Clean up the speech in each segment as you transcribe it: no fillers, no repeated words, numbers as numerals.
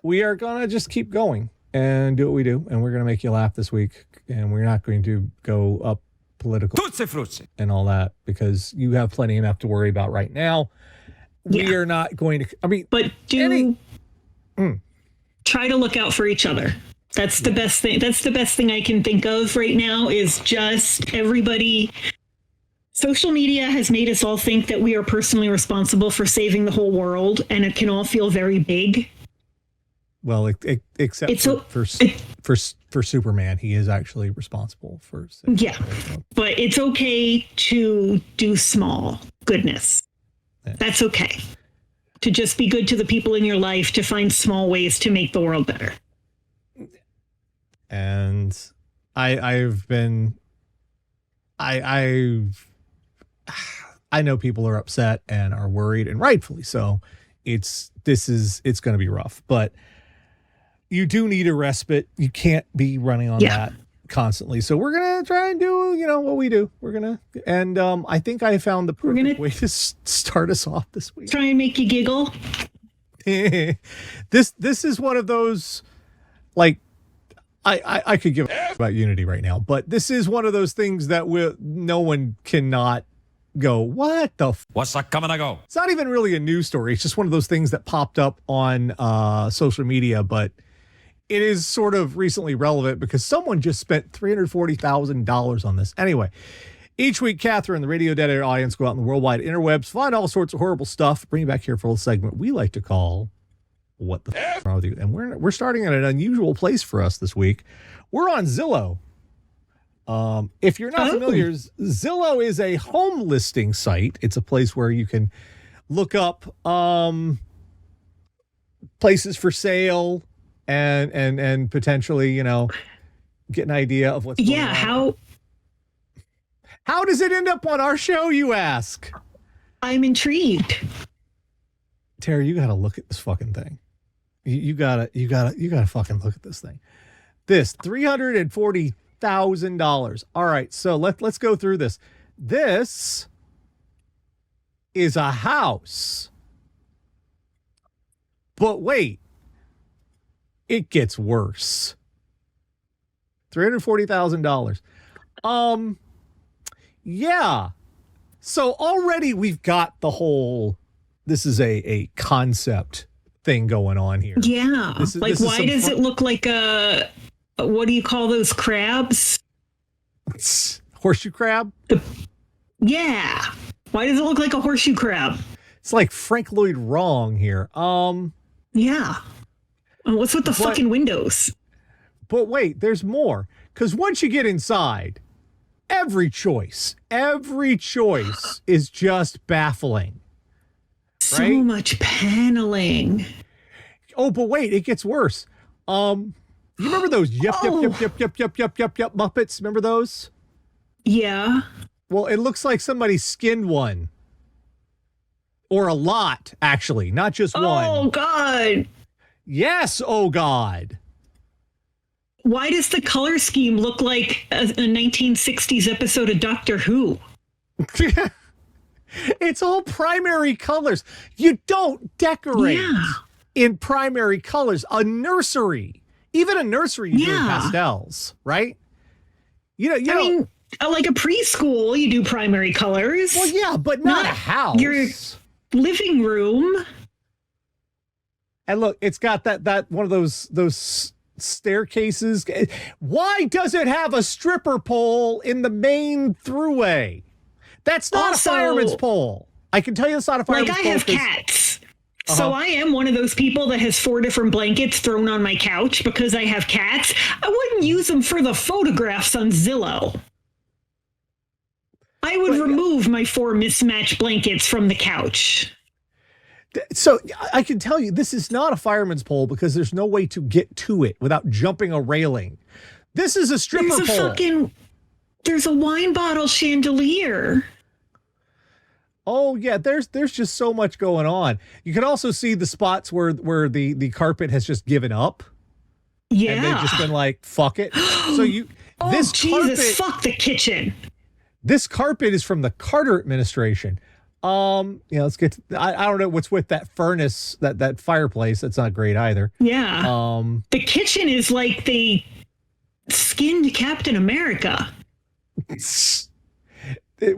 we are going to just keep going and do what we do. And we're going to make you laugh this week. And we're not going to go up political and all that because you have plenty enough to worry about right now. We are not going to, but try to look out for each other. That's the best thing. That's the best thing I can think of right now is just everybody. Social media has made us all think that we are personally responsible for saving the whole world, and it can all feel very big. Well, except for Superman, he is actually responsible for. But it's okay to do small goodness. Yeah. That's okay. To just be good to the people in your life, to find small ways to make the world better. And I know people are upset and are worried, and rightfully so. It's going to be rough, but you do need a respite. You can't be running on that constantly. So we're going to try and do, what we do. And I think I found the perfect way to start us off this week. Try and make you giggle. This is one of those, like, I could give about Unity right now, but this is one of those things that no one cannot go, what the what's that coming to go? It's not even really a news story. It's just one of those things that popped up on social media, but it is sort of recently relevant because someone just spent $340,000 on this. Anyway, each week, Catherine, the radio dedicated audience, go out in the worldwide interwebs, find all sorts of horrible stuff, bring you back here for a segment we like to call What the F wrong with you? And we're starting at an unusual place for us this week. We're on Zillow. If you're not familiar, Zillow is a home listing site. It's a place where you can look up places for sale and potentially, get an idea of what's going on. How does it end up on our show, you ask? I'm intrigued. Terry, you got to look at this fucking thing. You gotta fucking look at this thing. This $340,000. All right, so let's go through this. This is a house. But wait, it gets worse. $340,000. Yeah. So already we've got the whole, this is a concept thing going on here. Yeah. Why does it look like what do you call those crabs? Horseshoe crab? Yeah. Why does it look like a horseshoe crab? It's like Frank Lloyd Wrong here. Yeah. What's with the fucking windows? But wait, there's more. Because once you get inside, every choice is just baffling. So much paneling. Oh, but wait, it gets worse. You remember those yep muppets? Remember those? Yeah. Well, it looks like somebody skinned one. Or a lot, actually, not just one. Oh, God. Yes, oh, God. Why does the color scheme look like a 1960s episode of Doctor Who? It's all primary colors. You don't decorate in primary colors. A nursery, even a nursery, you do in pastels, right? I mean, like a preschool, you do primary colors. Well, yeah, but not a house. Your living room. And look, it's got that one of those staircases. Why does it have a stripper pole in the main throughway? That's not a fireman's pole. I can tell you it's not a fireman's pole. Like I have cats. So I am one of those people that has 4 different blankets thrown on my couch because I have cats. I wouldn't use them for the photographs on Zillow. I would remove my 4 mismatched blankets from the couch. So I can tell you this is not a fireman's pole because there's no way to get to it without jumping a railing. This is a stripper pole. There's a wine bottle chandelier. Oh, yeah, there's just so much going on. You can also see the spots where the carpet has just given up. Yeah. And they've just been like, fuck it. So Jesus, fuck the kitchen. This carpet is from the Carter administration. Let's get I don't know what's with that furnace, that fireplace. That's not great either. Yeah. The kitchen is like they skinned Captain America. There's a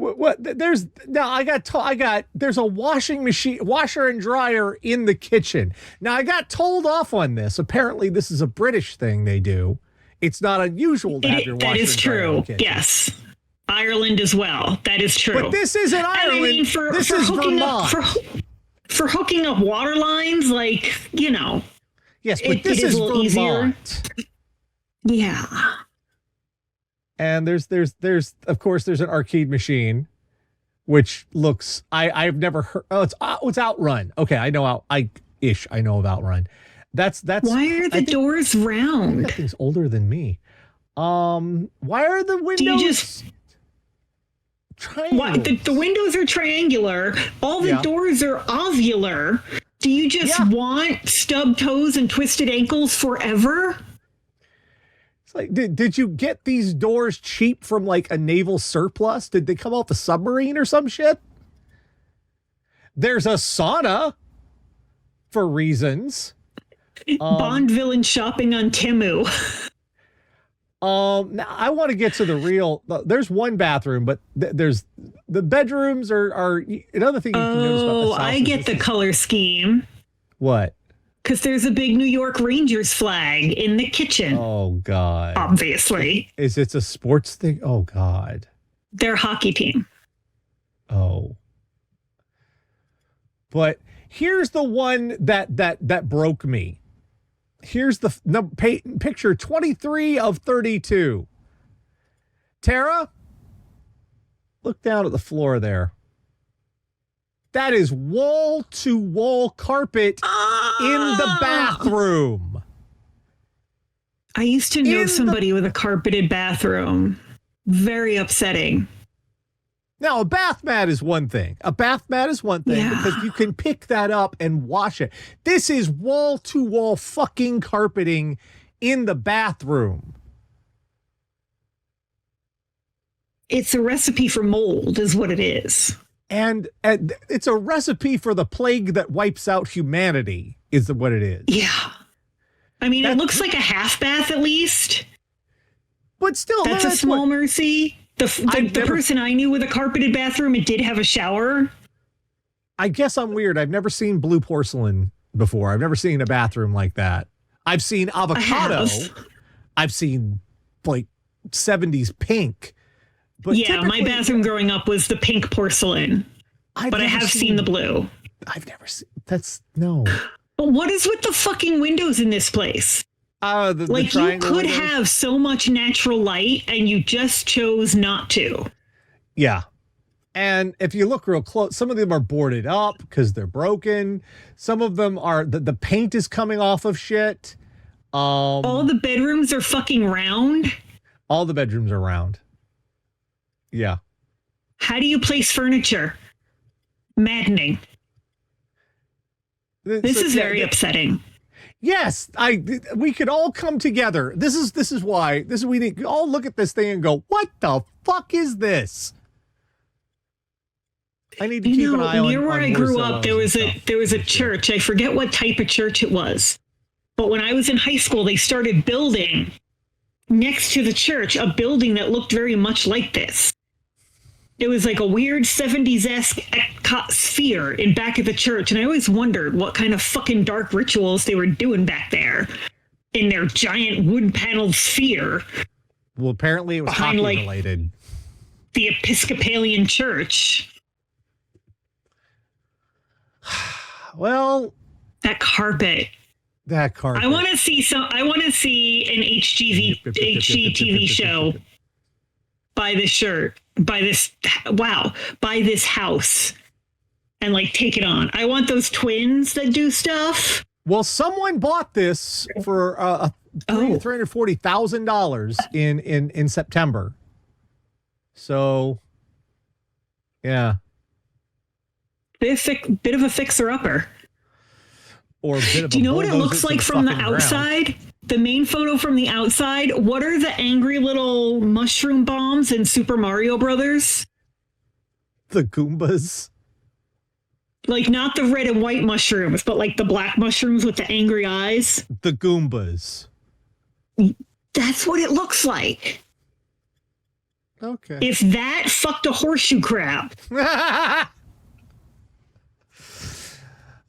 washer and dryer in the kitchen. Now I got told off on this. Apparently this is a British thing they do. It's not unusual to have your washer and dryer. That is true. Yes. Ireland as well. That is true. But this isn't Ireland. I mean, this is Vermont. For hooking up water lines, like, Yes, but this is Vermont. Easier. Yeah. And there's of course there's an arcade machine, which looks I've never heard. Oh, it's Outrun. Okay, I know I know of Outrun. That's why are the doors round? That thing's older than me. Why are the windows triangular? The windows are triangular. All the doors are ovular. Do you just want stubbed toes and twisted ankles forever? It's like, did you get these doors cheap from like a naval surplus? Did they come off a submarine or some shit? There's a sauna for reasons. Bond villain shopping on Temu. Now I want to get to the real. There's one bathroom, but there's the bedrooms are another thing you can notice about this house. I get the color scheme. What? Because there's a big New York Rangers flag in the kitchen. Oh God! Obviously, is it a sports thing? Oh God! Their hockey team. Oh, but here's the one that broke me. Here's the picture 23 of 32. Tara, look down at the floor there. That is wall-to-wall carpet in the bathroom. I used to know somebody with a carpeted bathroom. Very upsetting. Now, a bath mat is one thing. Because you can pick that up and wash it. This is wall-to-wall fucking carpeting in the bathroom. It's a recipe for mold is what it is. And it's a recipe for the plague that wipes out humanity is what it is. Yeah. I mean, it looks like a half bath at least. But still, that's a small mercy. The person I knew with a carpeted bathroom, it did have a shower. I guess I'm weird. I've never seen blue porcelain before. I've never seen a bathroom like that. I've seen avocado. I've seen like 70s pink. But yeah, my bathroom growing up was the pink porcelain. But I have seen the blue. I've never seen no. But what is with the fucking windows in this place? Like you could have so much natural light and you just chose not to. Yeah. And if you look real close, some of them are boarded up because they're broken. Some of them are the paint is coming off of shit. All the bedrooms are fucking round. All the bedrooms are round. Yeah. How do you place furniture? Maddening. This is very upsetting. Yes, we could all come together. This is why we need to all look at this thing and go, what the fuck is this? I need to keep an eye on. Near where I grew up, there was a church. I forget what type of church it was, but when I was in high school, they started building next to the church a building that looked very much like this. It was like a weird 70s-esque sphere in back of the church. And I always wondered what kind of fucking dark rituals they were doing back there in their giant wood-paneled sphere. Well, apparently it was hockey related. The Episcopalian church. Well, that carpet. I want to see an HGTV show by this house and like take it on. I want those twins that do stuff. Well, someone bought this for $340,000 in September. So, yeah. Bit of a fixer-upper. Or a bit of do you know what it looks like from the outside? Ground. The main photo from the outside. What are the angry little mushroom bombs in Super Mario Brothers? The Goombas. Like not the red and white mushrooms, but like the black mushrooms with the angry eyes. The Goombas. That's what it looks like. Okay. If that fucked a horseshoe crab.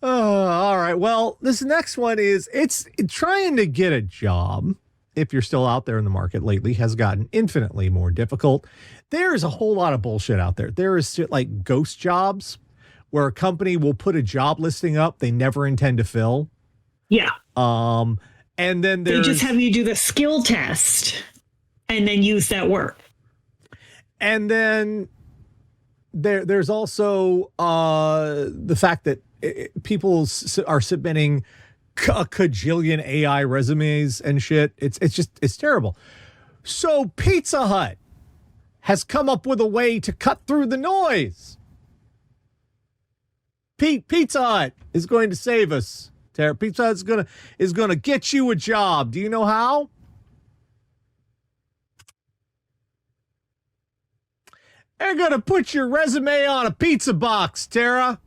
Oh, all right. Well, this next one is it's trying to get a job. If you're still out there in the market lately, has gotten infinitely more difficult. There's a whole lot of bullshit out there. There is like ghost jobs where a company will put a job listing up they never intend to fill. Yeah. And then they just have you do the skill test and then use that work. And then there's also the fact that people are submitting a cajillion AI resumes and shit. It's terrible. So Pizza Hut has come up with a way to cut through the noise. Pizza Hut is going to save us. Pizza Hut is gonna get you a job. Do you know how? They're gonna put your resume on a pizza box, Tara.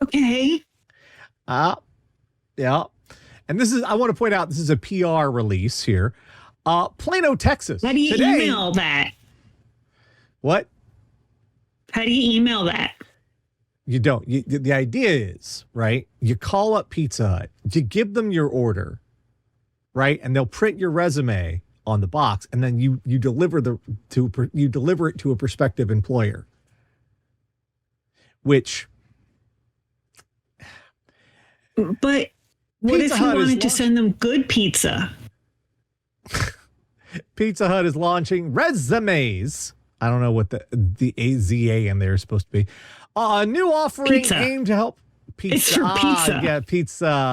Okay. Yeah. And I want to point out, this is a PR release here. Plano, Texas. How do you email that? What? How do you email that? You don't. The idea is, right, you call up Pizza Hut, you give them your order, right, and they'll print your resume on the box, and then you deliver it to a prospective employer. Which... But what if you wanted to send them good pizza? Pizza Hut is launching resumes. I don't know what the AZA in there is supposed to be. A new offering aimed to help pizza. It's for pizza. Yeah, pizza.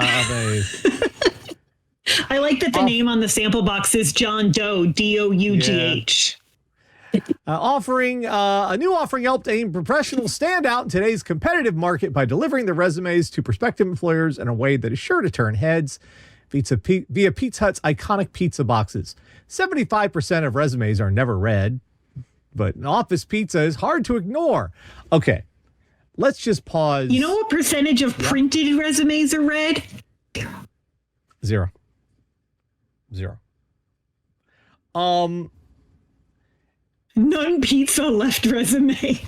I like that the name on the sample box is John Doe, Dough. Offering a new offering helped a professional stand out in today's competitive market by delivering the resumes to prospective employers in a way that is sure to turn heads via Pizza Hut's iconic pizza boxes. 75% of resumes are never read, but an office pizza is hard to ignore. Okay, let's just pause. You know what percentage of printed resumes are read? Zero. None pizza left resume.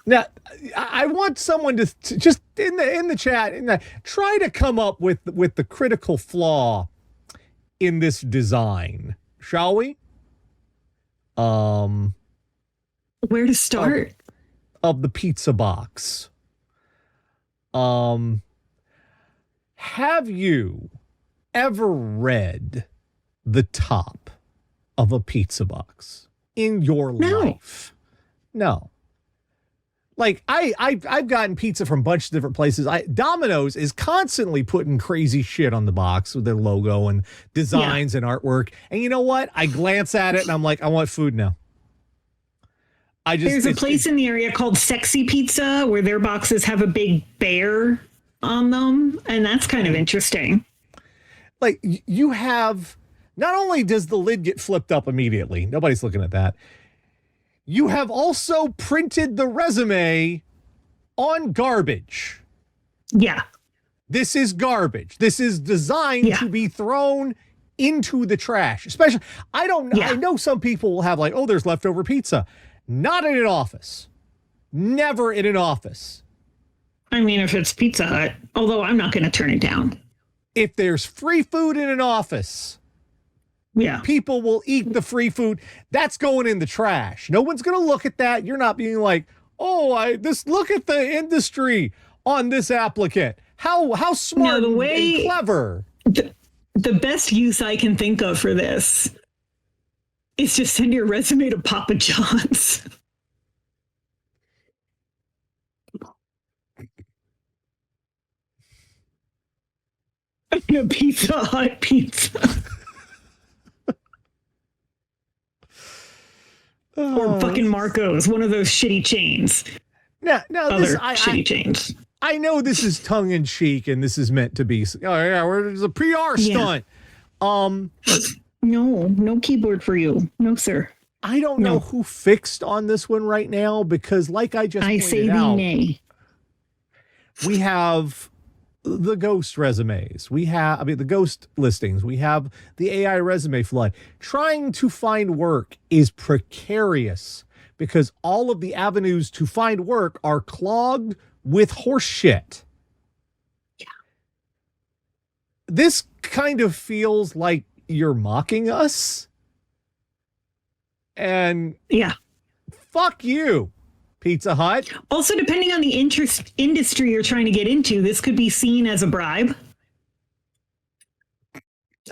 Now, I want someone to just in the chat try to come up with the critical flaw in this design, shall we? Where to start? Of the pizza box. Have you ever read the top of a pizza box in your life? No. Like I've gotten pizza from a bunch of different places. Domino's is constantly putting crazy shit on the box with their logo and designs and artwork. And you know what? I glance at it and I'm like, I want food now. There's a place in the area called Sexy Pizza where their boxes have a big bear on them, and that's kind of interesting. Like you have, not only does the lid get flipped up immediately, nobody's looking at that. You have also printed the resume on garbage. Yeah. This is garbage. This is designed to be thrown into the trash. Especially, I know some people will have like, oh, there's leftover pizza. Not in an office. Never in an office. I mean, if it's Pizza Hut, although I'm not going to turn it down. If there's free food in an office, people will eat the free food. That's going in the trash. No one's going to look at that. You're not being like, oh, look at the industry on this applicant. How smart and clever. The best use I can think of for this is just send your resume to Papa John's. A Pizza Hut pizza. Or fucking Marco's, one of those shitty chains. No, shitty chains. I know this is tongue in cheek and this is meant to be. Oh yeah, there's a PR stunt. No keyboard for you. No, sir. I don't know who fixed on this one right now because, like I just pointed out, nay. We have the ghost resumes. The ghost listings. We have the AI resume flood. Trying to find work is precarious because all of the avenues to find work are clogged with horse shit. Yeah. This kind of feels like you're mocking us. And fuck you, Pizza Hut. Also, depending on the industry you're trying to get into, this could be seen as a bribe.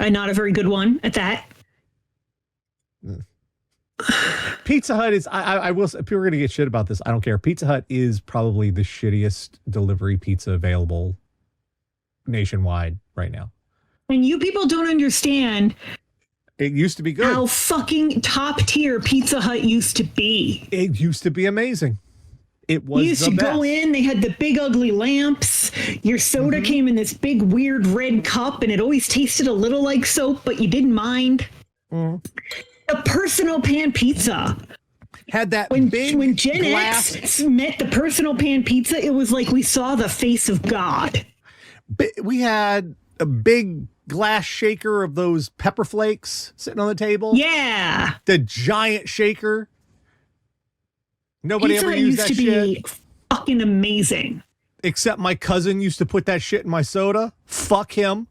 Not a very good one at that. Pizza Hut is, I will, if people are going to get shit about this, I don't care. Pizza Hut is probably the shittiest delivery pizza available nationwide right now. And you people don't understand. It used to be good. How fucking top tier Pizza Hut used to be. It used to be amazing. It was You used to go in, they had the big ugly lamps. Your soda came in this big weird red cup and it always tasted a little like soap, but you didn't mind. The personal pan pizza. Had that when big Gen X met the personal pan pizza, it was like we saw the face of God. We had a big glass shaker of those pepper flakes sitting on the table. Yeah. The giant shaker. Nobody Pizza ever used that shit. Used to be fucking amazing. Except my cousin used to put that shit in my soda. Fuck him.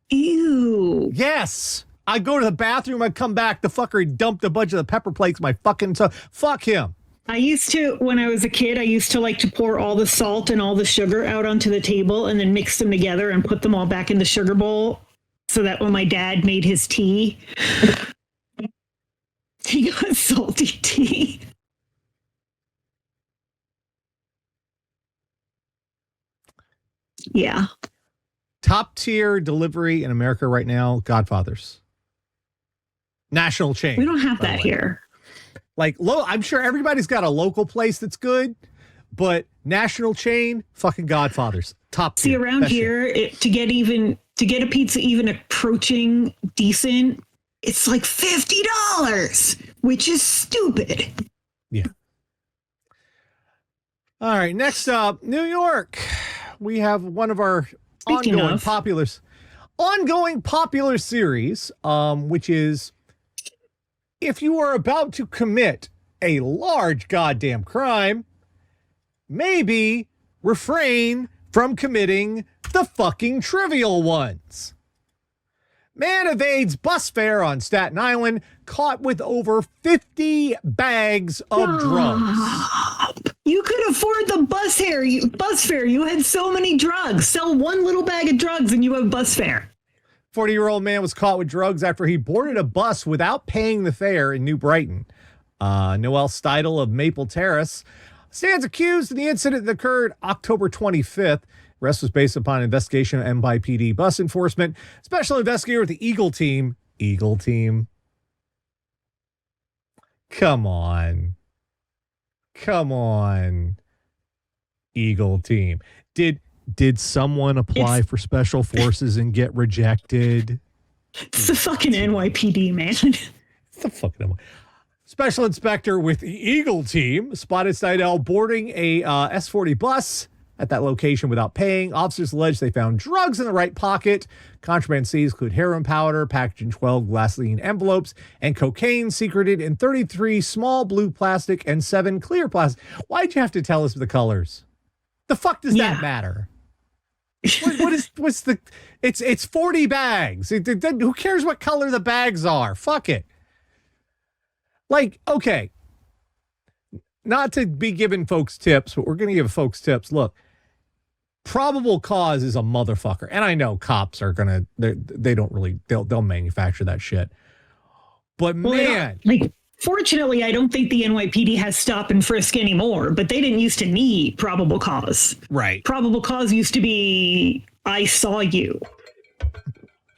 Ew. Yes. I'd go to the bathroom, I'd come back, the fucker had dumped a bunch of the pepper flakes in my fucking soda. Fuck him. I used to, when I was a kid, I used to like to pour all the salt and all the sugar out onto the table and then mix them together and put them all back in the sugar bowl. So that when my dad made his tea, he got salty tea. Yeah. Top tier delivery in America right now, Godfathers. National chain. We don't have that here. Like, I'm sure everybody's got a local place that's good, but national chain, fucking Godfathers. Top tier. See, around here, to get a pizza even approaching decent, it's like $50, which is stupid. Yeah. All right, next up, New York. We have one of our ongoing popular series, which is if you are about to commit a large goddamn crime, maybe refrain from committing the fucking trivial ones. Man evades bus fare on Staten Island, caught with over 50 bags of drugs. You could afford the bus fare. You had so many drugs. Sell one little bag of drugs and you have bus fare. 40-year-old man was caught with drugs after he boarded a bus without paying the fare in New Brighton. Noel Steidel of Maple Terrace stands accused in the incident that occurred October 25th. Arrest was based upon investigation of NYPD bus enforcement. Special investigator with the Eagle Team. Eagle Team. Come on. Eagle Team. Did someone apply for special forces and get rejected? It's the fucking NYPD, man. It's the fucking NYPD. Special inspector with the Eagle Team spotted Steidel boarding a S40 bus at that location without paying. Officers allege they found drugs in the right pocket. Contraband seized include heroin powder, packaged in 12 glassine envelopes, and cocaine secreted in 33 small blue plastic and 7 clear plastic. Why'd you have to tell us the colors? The fuck does that matter? What's the? It's 40 bags. Who cares what color the bags are? Fuck it. Like, okay. Not to be giving folks tips, but we're going to give folks tips. Look, probable cause is a motherfucker. And I know cops are going to, they don't really, they'll manufacture that shit. But man. Fortunately, I don't think the NYPD has stop and frisk anymore, but they didn't used to need probable cause. Right. Probable cause used to be, I saw you.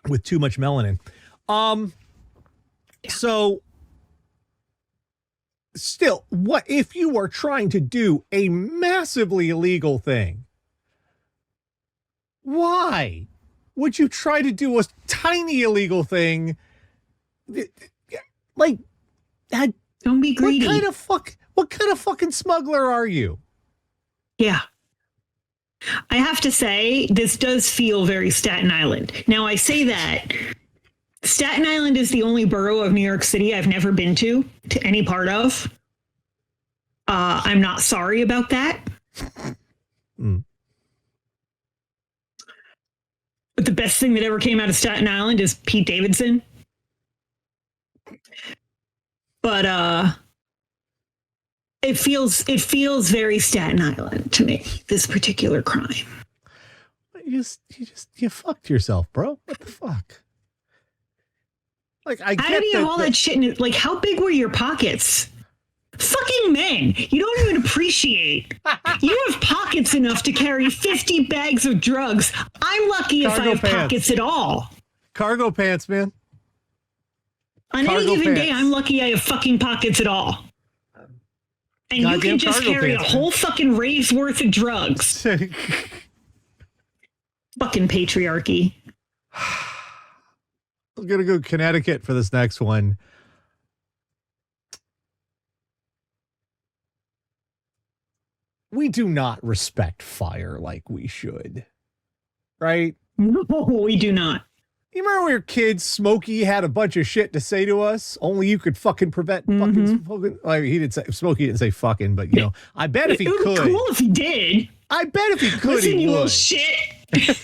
With too much melanin. So still, what if you are trying to do a massively illegal thing, Why would you try to do a tiny illegal thing? Like, that, Don't be greedy. what kind of fucking smuggler are you? Yeah. I have to say, this does feel very Staten Island. Now, I say that Staten Island is the only borough of New York City I've never been to any part of. I'm not sorry about that. Mm. But the best thing that ever came out of Staten Island is Pete Davidson. But it feels very Staten Island to me, this particular crime. You fucked yourself, bro. What the fuck? Like, I How get do you have all that shit in it? Like, how big were your pockets? Fucking men, you don't even appreciate. You have pockets enough to carry 50 bags of drugs. I'm lucky if I have pockets at all. Cargo pants, man. On any given day, I'm lucky I have fucking pockets at all. And you can just carry a whole fucking rave's worth of drugs. Fucking patriarchy. I'm going to go Connecticut for this next one. We do not respect fire like we should. Right? No, we do not. You remember when we were kids, Smokey had a bunch of shit to say to us? Only you could fucking prevent fucking smoking. Well, he didn't say, Smokey didn't say fucking, but, you know, I bet if he could. It would be cool if he did. I bet if he could, Listen, he you would. little shit.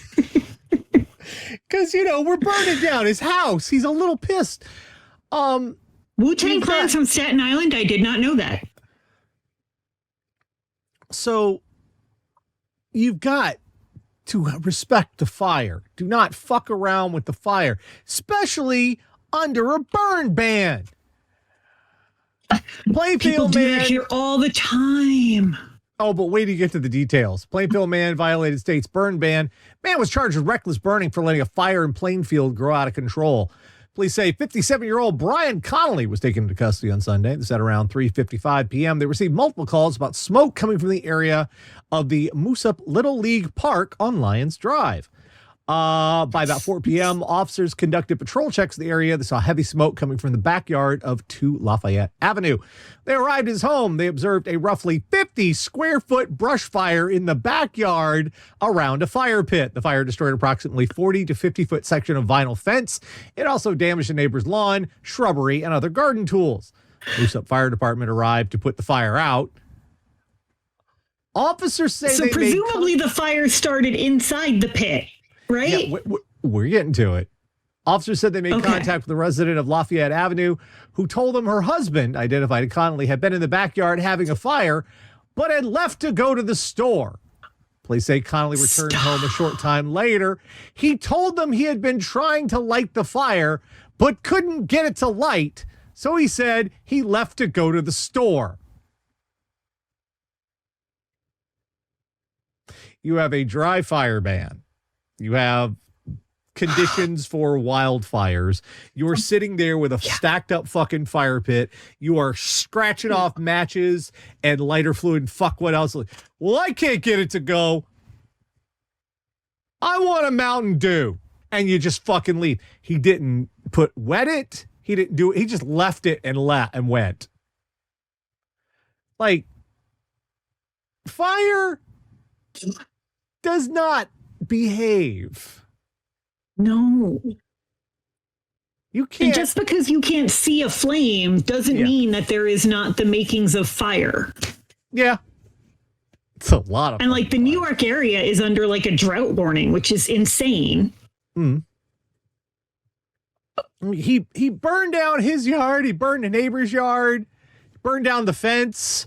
Because, you know, we're burning down his house. He's a little pissed. Wu-Tang Clan's from Staten Island? I did not know that. So you've got to respect the fire. Do not fuck around with the fire, especially under a burn ban. People do that here all the time. Oh, but wait till you get to the details. Plainfield man violated state's burn ban. Man was charged with reckless burning for letting a fire in Plainfield grow out of control. Police say 57-year-old Brian Connolly was taken into custody on Sunday. This at around 3:55 p.m. They received multiple calls about smoke coming from the area of the Moosup Little League Park on Lions Drive. By about 4 p.m., officers conducted patrol checks in the area. They saw heavy smoke coming from the backyard of 2 Lafayette Avenue. They arrived at his home. They observed a roughly 50-square-foot brush fire in the backyard around a fire pit. The fire destroyed approximately 40 to 50-foot section of vinyl fence. It also damaged the neighbor's lawn, shrubbery, and other garden tools. Moosup Fire Department arrived to put the fire out. Officers say so presumably the fire started inside the pit. Right? Yeah, we're getting to it. Officers said they made contact with the resident of Lafayette Avenue who told them her husband, identified as Connolly, had been in the backyard having a fire, but had left to go to the store. Police say Connolly returned home a short time later. He told them he had been trying to light the fire, but couldn't get it to light. So he said he left to go to the store. You have a dry fire ban. You have conditions for wildfires. You are sitting there with a stacked up fucking fire pit. You are scratching off matches and lighter fluid and fuck what else. Well, I can't get it to go. I want a Mountain Dew. And you just fucking leave. He didn't wet it. He didn't do it. He just left it and went. Like, fire does not behave. No. You can't. And just because you can't see a flame doesn't mean that there is not the makings of fire. Yeah. It's a lot of. And like the New York area is under like a drought warning, which is insane. He burned down his yard. He burned a neighbor's yard. Burned down the fence.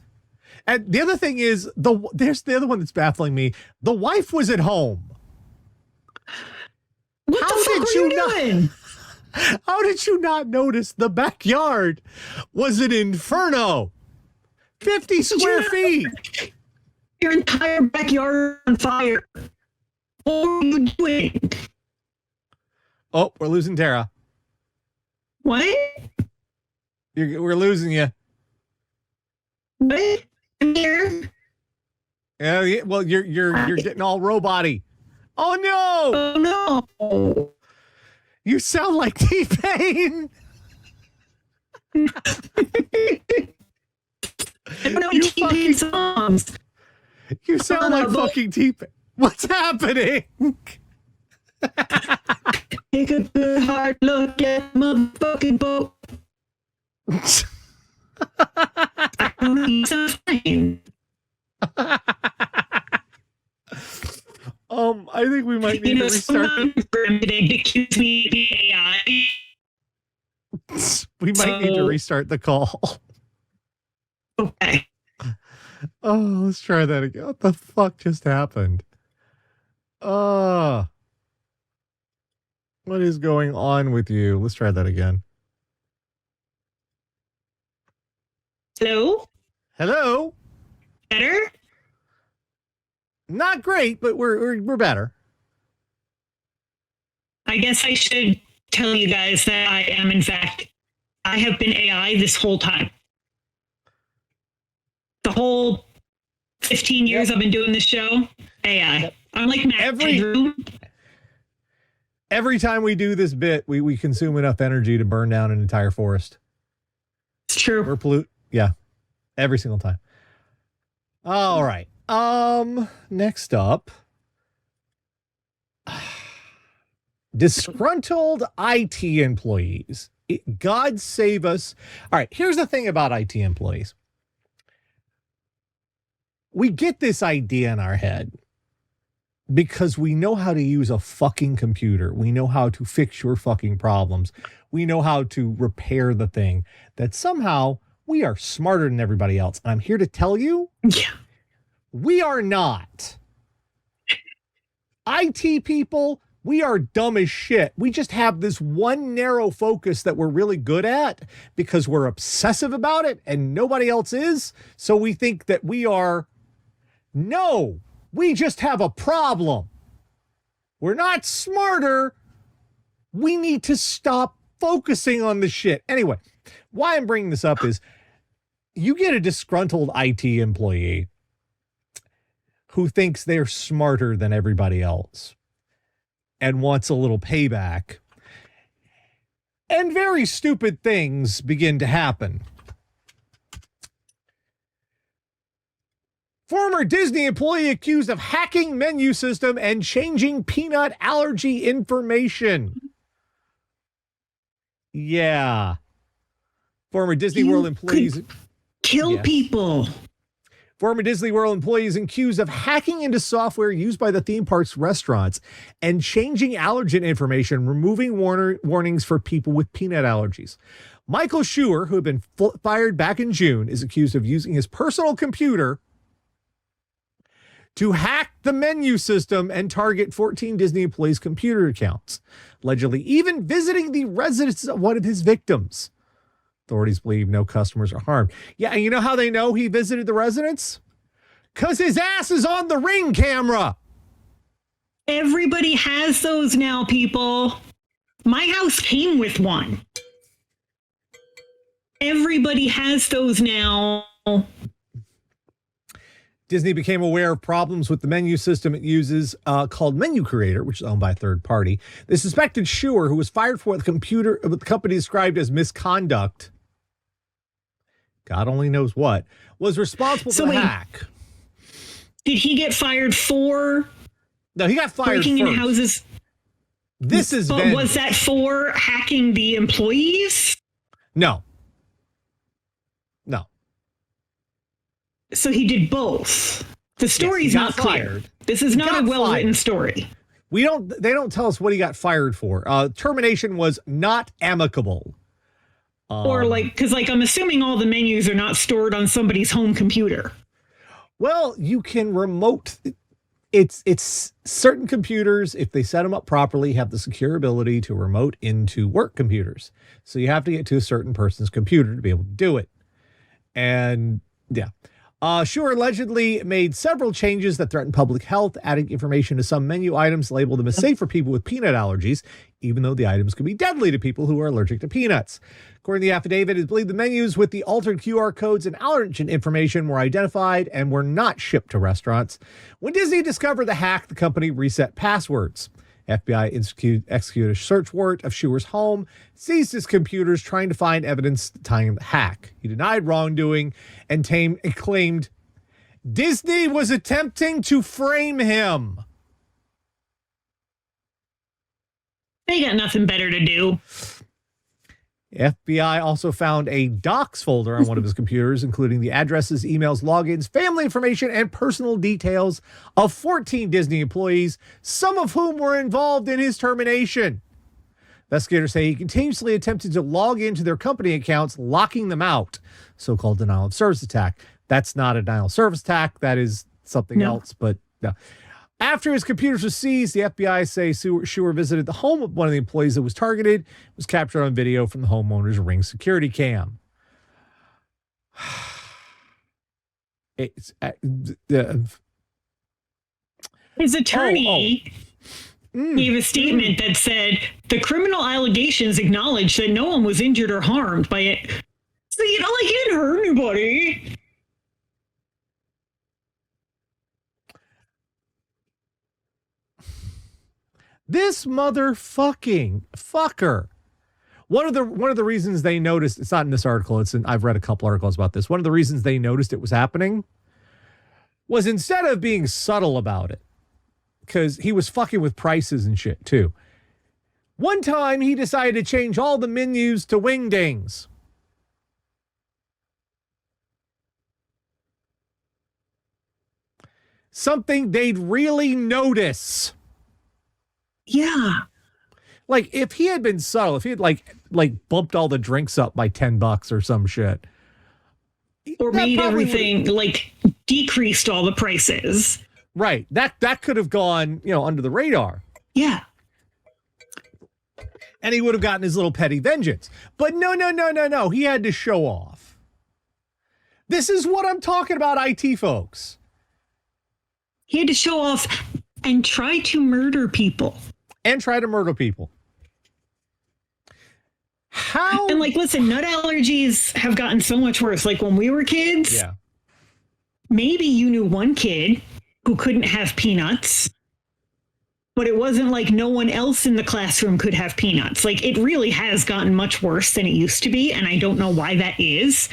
And the other thing is, there's the other one that's baffling me. The wife was at home. What the fuck were you doing? How did you not notice the backyard was an inferno? 50 square feet. Your entire backyard on fire. What were you doing? Oh, we're losing Tara. What? We're losing you. What? I'm here. Yeah, well, you're getting all robot-y. Oh no! Oh no! You sound like T-Pain. I don't know any T-Pain songs. You sound like fucking T-Pain. What's happening? Take a good hard look at motherfucking boat. I don't know, you sound fine. I think we might need to restart. Accuse me of being AI. We might need to restart the call. Okay. Oh, let's try that again. What the fuck just happened? What is going on with you? Let's try that again. Hello? Hello? Better? Not great, but we're better. I guess I should tell you guys that I am, in fact, I have been AI this whole time. The whole 15 years I've been doing this show, AI. Yep. I'm like Matt every time we do this bit, we consume enough energy to burn down an entire forest. It's true. We're pollute. Yeah. Every single time. All right. Next up. Disgruntled IT employees. God save us. All right. Here's the thing about IT employees. We get this idea in our head because we know how to use a fucking computer. We know how to fix your fucking problems. We know how to repair the thing, that somehow we are smarter than everybody else. And I'm here to tell you, we are not. IT people, we are dumb as shit. We just have this one narrow focus that we're really good at because we're obsessive about it and nobody else is. So we think that we are. No, we just have a problem. We're not smarter. We need to stop focusing on the shit. Anyway, why I'm bringing this up is you get a disgruntled IT employee who thinks they're smarter than everybody else and wants a little payback. And very stupid things begin to happen. Former Disney employee accused of hacking menu system and changing peanut allergy information. Yeah. Former Disney World employees kill people. Former Disney World employees accused of hacking into software used by the theme park's restaurants and changing allergen information, removing warnings for people with peanut allergies. Michael Schuer, who had been fired back in June, is accused of using his personal computer to hack the menu system and target 14 Disney employees' computer accounts, allegedly even visiting the residence of one of his victims. Authorities believe no customers are harmed. Yeah, and you know how they know he visited the residence? Because his ass is on the Ring camera. Everybody has those now, people. My house came with one. Everybody has those now. Disney became aware of problems with the menu system it uses called Menu Creator, which is owned by a third party. The suspected Schuer, who was fired for what the company described as misconduct, God only knows what, was responsible for the hack. Did he get fired for? No, he got fired breaking first. into houses. This is but was that for hacking the employees? No. So he did both. The story's not clear. Fired. This is not a well-written story. They don't tell us what he got fired for. Termination was not amicable. Or because I'm assuming all the menus are not stored on somebody's home computer. Well, you can remote. It's certain computers, if they set them up properly, have the secure ability to remote into work computers. So you have to get to a certain person's computer to be able to do it. And yeah. Schuer allegedly made several changes that threatened public health, adding information to some menu items, labeled them as safe for people with peanut allergies, even though the items could be deadly to people who are allergic to peanuts. According to the affidavit, it is believed the menus with the altered QR codes and allergen information were identified and were not shipped to restaurants. When Disney discovered the hack, the company reset passwords. FBI executed a search warrant of Schuer's home, seized his computers, trying to find evidence tying the hack. He denied wrongdoing and claimed Disney was attempting to frame him. They got nothing better to do. FBI also found a docs folder on one of his computers, including the addresses, emails, logins, family information, and personal details of 14 Disney employees, some of whom were involved in his termination. Investigators say he continuously attempted to log into their company accounts, locking them out. So-called denial of service attack. That's not a denial of service attack. That is something else, but no. After his computers were seized, the FBI say Schuer visited the home of one of the employees that was targeted. It was captured on video from the homeowner's Ring security cam. It's, his attorney gave a statement that said the criminal allegations acknowledge that no one was injured or harmed by it. So, he didn't hurt anybody. This motherfucking fucker. One of the reasons they noticed, it's not in this article, I've read a couple articles about this. One of the reasons they noticed it was happening was instead of being subtle about it, because he was fucking with prices and shit too. One time he decided to change all the menus to wingdings. Something they'd really notice. Yeah. Like if he had been subtle, if he had like bumped all the drinks up by $10 or some shit. Or made everything decreased all the prices. Right. That could have gone, under the radar. Yeah. And he would have gotten his little petty vengeance. But no. He had to show off. This is what I'm talking about, IT folks. He had to show off and try to murder people. How? And listen, nut allergies have gotten so much worse. Like when we were kids, maybe you knew one kid who couldn't have peanuts, but it wasn't like no one else in the classroom could have peanuts. Like it really has gotten much worse than it used to be. And I don't know why that is.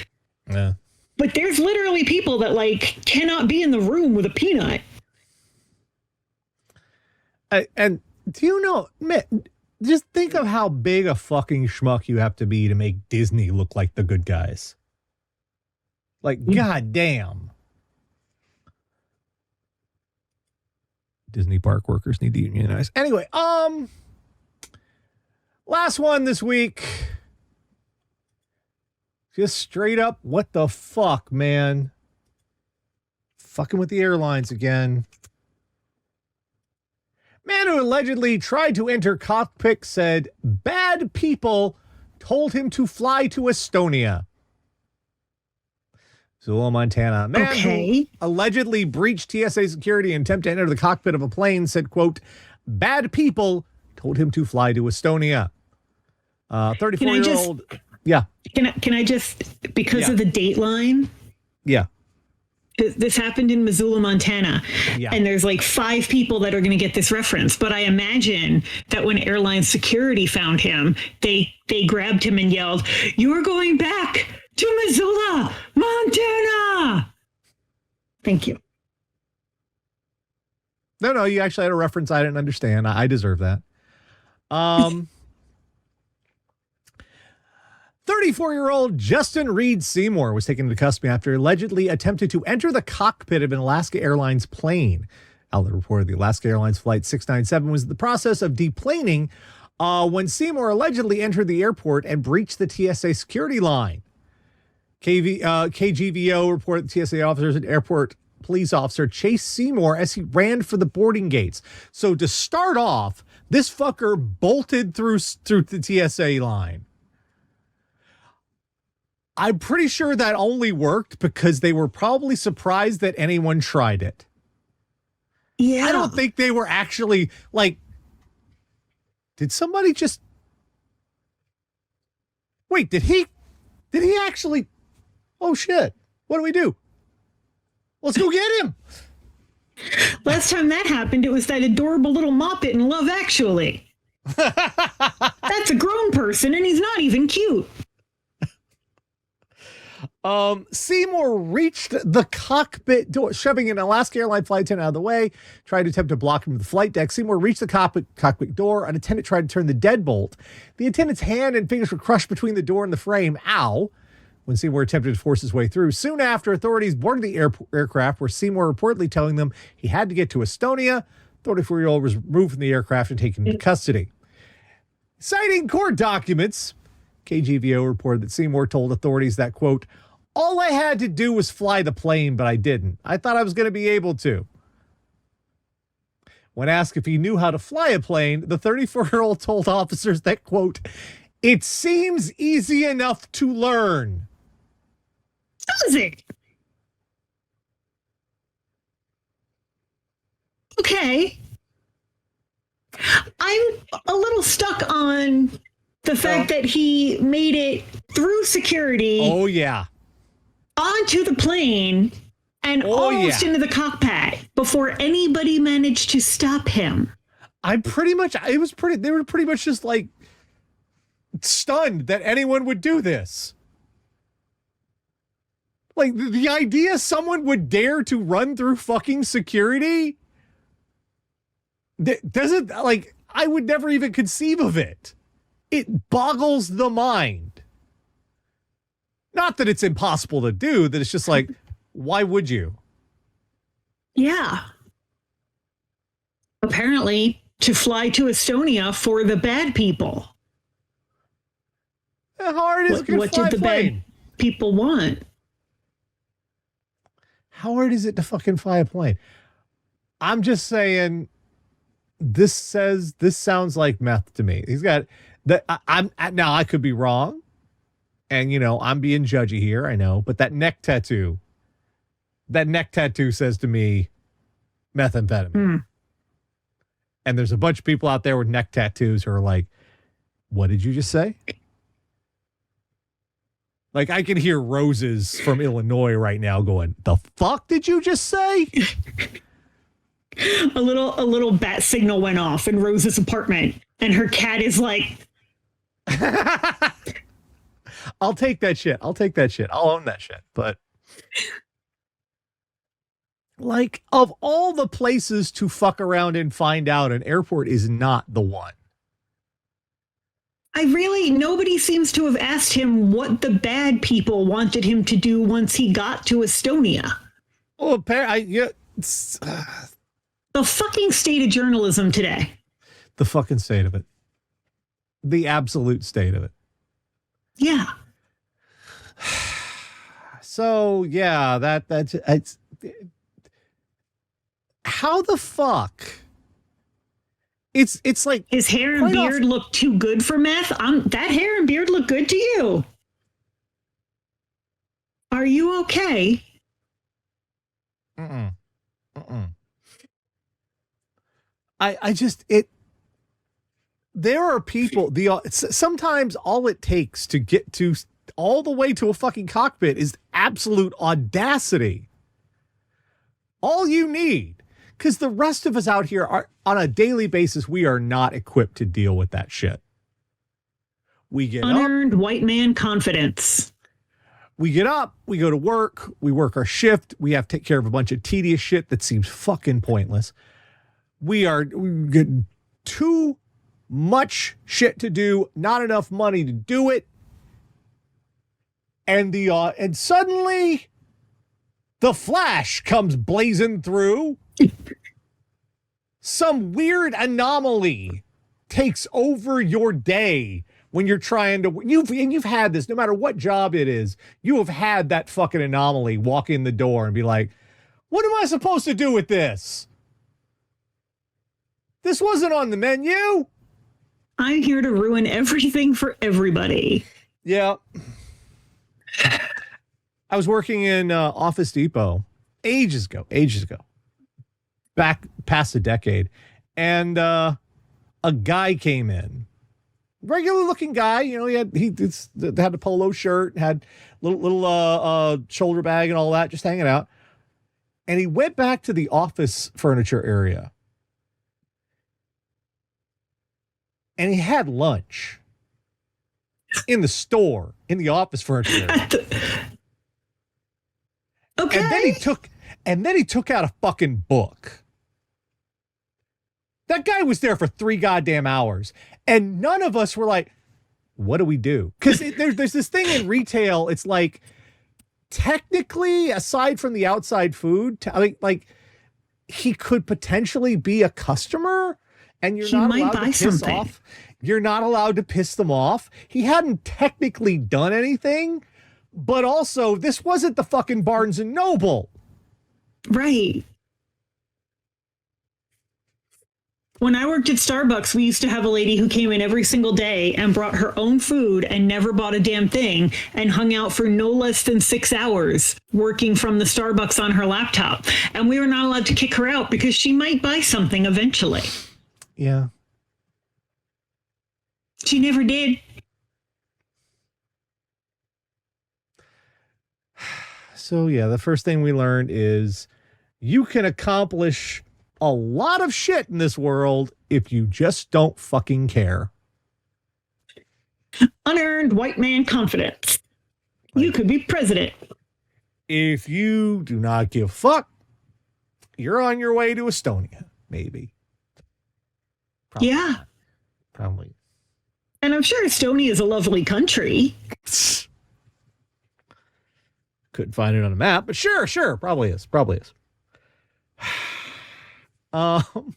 Yeah. But there's literally people that cannot be in the room with a peanut. And do you know, man, just think of how big a fucking schmuck you have to be to make Disney look like the good guys. Goddamn. Disney park workers need to unionize. Anyway, last one this week. Just straight up, what the fuck, man? Fucking with the airlines again. Man who allegedly tried to enter cockpit said bad people told him to fly to Estonia. Zillow, Montana. Man who allegedly breached TSA security and attempted to enter the cockpit of a plane said, quote, bad people told him to fly to Estonia. 34-year-old. Yeah. Can I just, because of the dateline? Yeah. This happened in Missoula, Montana. Yeah. And there's 5 people that are going to get this reference. But I imagine that when airline security found him, they grabbed him and yelled, "You are going back to Missoula, Montana." Thank you. No, you actually had a reference I didn't understand. I deserve that. 34-year-old Justin Reed Seymour was taken into custody after allegedly attempted to enter the cockpit of an Alaska Airlines plane. Outlet reported the Alaska Airlines Flight 697 was in the process of deplaning when Seymour allegedly entered the airport and breached the TSA security line. KGVO reported the TSA officers and airport police officer chased Seymour as he ran for the boarding gates. So to start off, this fucker bolted through the TSA line. I'm pretty sure that only worked because they were probably surprised that anyone tried it. Yeah. I don't think they were actually like, did somebody just wait, did he actually, oh shit, what do we do? Let's go get him. Last time that happened, it was that adorable little moppet in Love Actually. That's a grown person and he's not even cute. Seymour reached the cockpit door, shoving an Alaska Airlines flight attendant out of the way, tried to attempt to block him from the flight deck. Seymour reached the cockpit door. An attendant tried to turn the deadbolt. The attendant's hand and fingers were crushed between the door and the frame. Ow. When Seymour attempted to force his way through. Soon after, authorities boarded the aircraft, where Seymour reportedly telling them he had to get to Estonia. The 34-year-old was removed from the aircraft and taken into custody. Citing court documents, KGVO reported that Seymour told authorities that, quote, all I had to do was fly the plane, but I didn't. I thought I was going to be able to. When asked if he knew how to fly a plane, the 34-year-old told officers that, quote, it seems easy enough to learn. Does it? Okay. I'm a little stuck on the fact that he made it through security. Oh, yeah. Onto the plane and almost into the cockpit before anybody managed to stop him. They were pretty much just like stunned that anyone would do this. Like the idea someone would dare to run through fucking security doesn't, like, I would never even conceive of it. It boggles the mind. Not that it's impossible to do, that it's just like, why would you? Yeah. Apparently, to fly to Estonia for the bad people. How hard is it to fly a plane? Bad people want? How hard is it to fucking fly a plane? I'm just saying, this sounds like meth to me. He's got that. Now I could be wrong. And, you know, I'm being judgy here, I know, but that neck tattoo says to me methamphetamine. Mm. And there's a bunch of people out there with neck tattoos who are like, what did you just say? Like, I can hear Roses from Illinois right now going, the fuck did you just say? A little bat signal went off in Rose's apartment, and her cat is like... I'll take that shit. I'll own that shit. But like, of all the places to fuck around and find out, an airport is not the one. Nobody seems to have asked him what the bad people wanted him to do once he got to Estonia. Well, the fucking state of journalism today. The fucking state of it. The absolute state of it. Yeah. So yeah, it's how the fuck? It's like his hair and beard look too good for meth. That hair and beard look good to you. Are you okay? There are people, sometimes all it takes to get to all the way to a fucking cockpit is absolute audacity. All you need, because the rest of us out here are on a daily basis, we are not equipped to deal with that shit. We get unearned white man confidence. We get up, we go to work, we work our shift, we have to take care of a bunch of tedious shit that seems fucking pointless. We get too much shit to do, not enough money to do it. And and suddenly the Flash comes blazing through. Some weird anomaly takes over your day when you're trying to, you've had this, no matter what job it is, you have had that fucking anomaly walk in the door and be like, what am I supposed to do with this? This wasn't on the menu. I'm here to ruin everything for everybody. Yeah. I was working in Office Depot ages ago, back past a decade, and a guy came in, regular looking guy. You know, he had a polo shirt, had little shoulder bag and all that, just hanging out. And he went back to the office furniture area, and he had lunch in the store, in the office furniture area. Okay. And then he took out a fucking book. That guy was there for 3 goddamn hours, and none of us were like, what do we do? Because there's this thing in retail. It's like, technically, aside from the outside food, like he could potentially be a customer, and you're not allowed to piss off. You're not allowed to piss them off. He hadn't technically done anything, but also this wasn't the fucking Barnes and Noble. Right. When I worked at Starbucks, we used to have a lady who came in every single day and brought her own food and never bought a damn thing and hung out for no less than 6 hours working from the Starbucks on her laptop. And we were not allowed to kick her out because she might buy something eventually. Yeah. She never did. So, yeah, the first thing we learned is you can accomplish a lot of shit in this world if you just don't fucking care. Unearned white man confidence. You could be president. If you do not give a fuck, you're on your way to Estonia, maybe. Probably. Yeah. Probably. And I'm sure Estonia is a lovely country. Couldn't find it on a map, but sure. Probably is.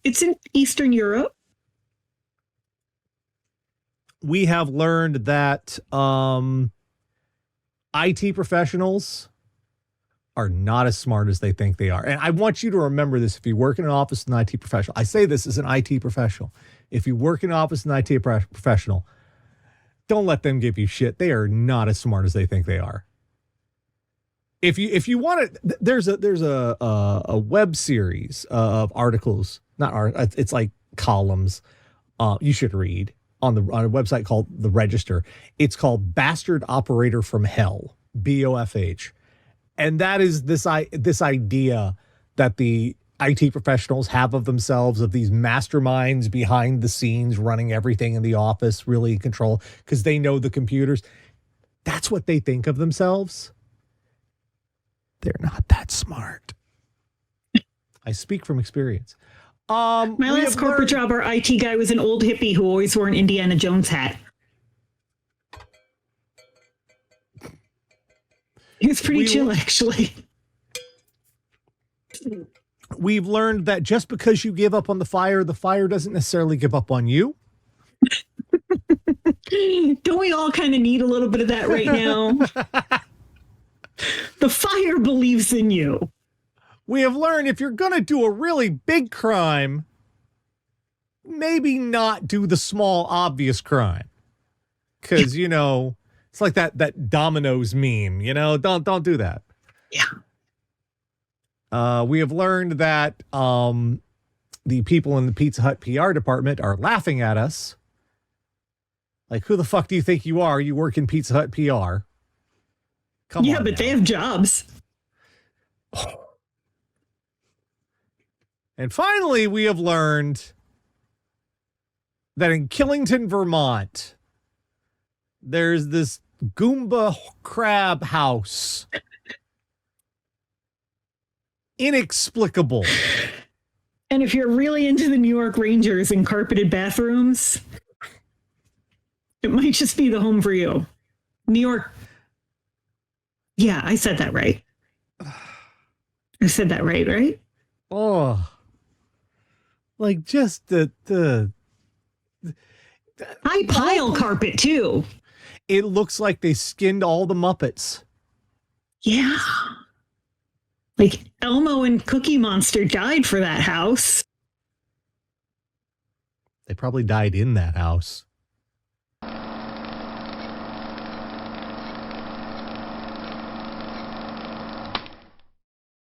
It's in Eastern Europe. We have learned that IT professionals are not as smart as they think they are. And I want you to remember this if you work in an office as an IT professional. I say this as an IT professional. If you work in an office as an IT professional, don't let them give you shit. They are not as smart as they think they are. If you want to, there's a web series of articles, it's like columns. You should read on a website called The Register. It's called Bastard Operator from Hell, BOFH, and that is this idea that the IT professionals have of themselves, of these masterminds behind the scenes running everything in the office, really in control because they know the computers. That's what they think of themselves. They're not that smart. I speak from experience. My last corporate job, our IT guy was an old hippie who always wore an Indiana Jones hat. He was pretty chill, actually. We've learned that just because you give up on the fire doesn't necessarily give up on you. Don't we all kind of need a little bit of that right now? The fire believes in you. We have learned if you're going to do a really big crime, maybe not do the small, obvious crime. Because, it's like that Domino's meme, don't do that. Yeah. We have learned that the people in the Pizza Hut PR department are laughing at us. Like, who the fuck do you think you are? You work in Pizza Hut PR. Come on. Yeah, but they have jobs. And finally, we have learned that in Killington, Vermont, there's this Goomba crab house. Inexplicable. And if you're really into the New York Rangers and carpeted bathrooms, it might just be the home for you. New York. Yeah, I said that right. I said that right? Oh. Like just the high pile carpet too. It looks like they skinned all the Muppets. Yeah. Like Elmo and Cookie Monster died for that house. They probably died in that house.